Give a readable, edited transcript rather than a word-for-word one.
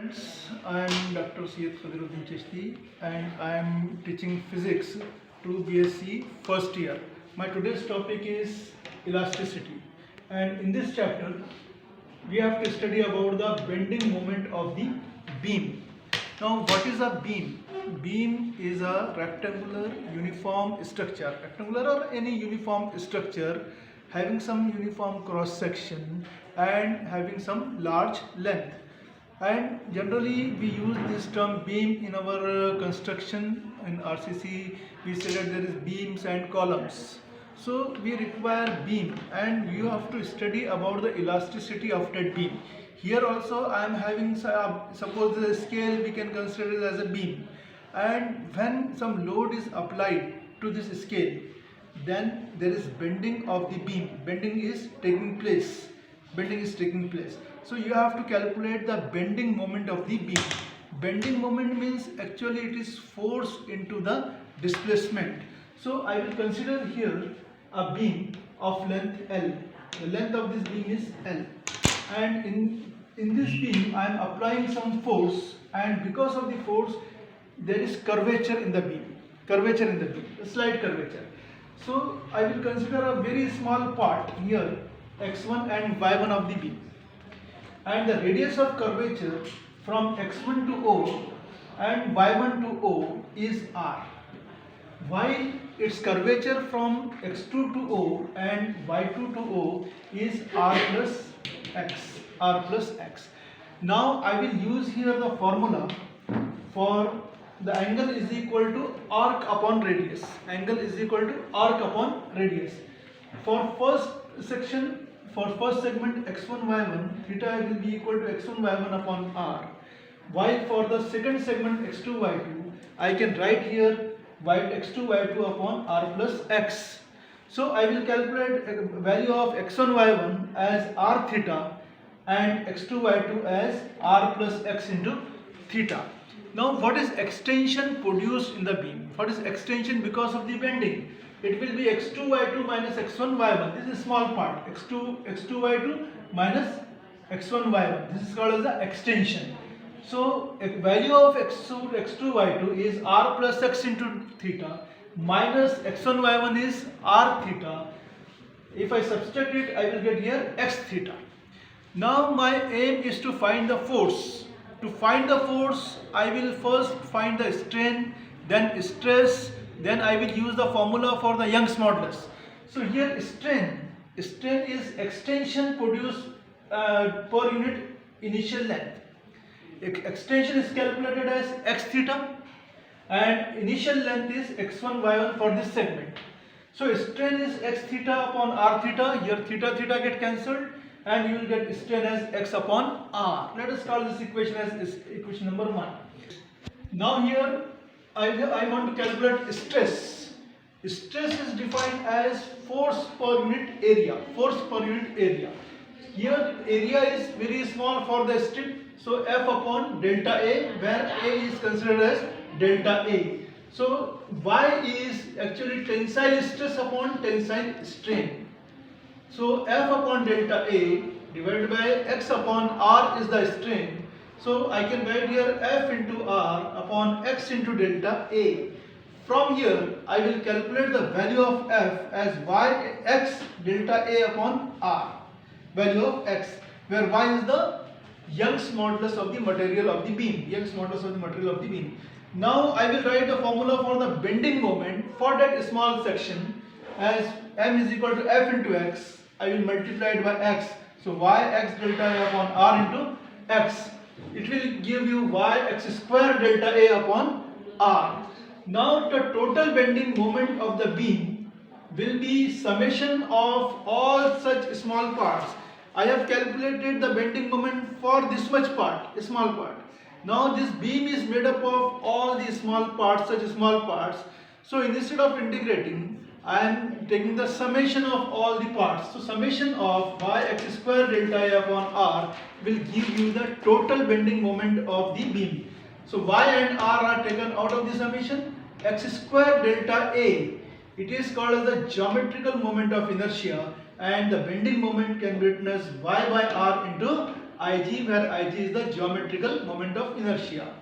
students, I am Dr. Syed Khadiruddin Chishti and I am teaching physics to BSc first year. My today's topic is elasticity, and in this chapter we have to study about the bending moment of the beam. Now what is a beam? Beam is a rectangular uniform structure, rectangular or any uniform structure having some uniform cross section and having some large length. And generally we use this term beam in our construction. In RCC we say that there is beams and columns. So we require beam and you have to study about the elasticity of that beam. Here also I am having, suppose the scale we can consider it as a beam, and when some load is applied to this scale, then there is bending of the beam. Bending is taking place. So you have to calculate the bending moment of the beam. Bending moment means actually it is force into the displacement. So I will consider here a beam of length L. The length of this beam is L, and in this beam I am applying some force, and because of the force there is curvature in the beam, a slight curvature. So I will consider a very small part here, x1 and y1 of the beam, and the radius of curvature from x1 to O and y1 to O is r, while its curvature from x2 to O and y2 to O is r plus x. Now I will use here the formula for the angle is equal to arc upon radius. For first section, for first segment x1 y1, theta will be equal to x1 y1 upon r, while for the second segment x2 y2 I can write here x2 y2 upon r plus x. So I will calculate value of x1 y1 as r theta and x2 y2 as r plus x into theta. Now what is extension produced in the beam? What is extension because of the bending? It will be x2 y2 minus x1 y1. This is small part, x2 y2 minus x1 y1. This is called as the extension. So a value of x2 y2 is r plus x into theta minus x1 y1 is r theta. If I subtract it, I will get here x theta. Now my aim is to find the force. To find the force, I will first find the strain, then stress, then I will use the formula for the Young's modulus. So here strain is extension produced per unit initial length. Extension is calculated as x theta and initial length is x1 y1 for this segment. So strain is x theta upon r theta. Here theta get cancelled and you will get strain as x upon r. Let us call this equation as equation number 1. Now here I want to calculate stress. Stress is defined as force per unit area. Here area is very small for the strip. So F upon delta A, where A is considered as delta A. So Y is actually tensile stress upon tensile strain. So F upon delta A divided by X upon R is the strain. So I can write here F into R upon X into delta A. From here I will calculate the value of F as Y X delta A upon R. Value of X, where Y is the Young's modulus of the material of the beam. Now I will write the formula for the bending moment for that small section as M is equal to F into X. I will multiply it by X. So Y X delta A upon R into X. It will give you Y X square delta A upon R. Now the total bending moment of the beam will be summation of all such small parts. I have calculated the bending moment for this much part, a small part. Now this beam is made up of all these small parts, such small parts. So instead of integrating, I am taking the summation of all the parts. So summation of y x square delta A upon r will give you the total bending moment of the beam. So y and r are taken out of the summation. X square delta A, it is called as the geometrical moment of inertia, and the bending moment can be written as y by r into Ig, where Ig is the geometrical moment of inertia.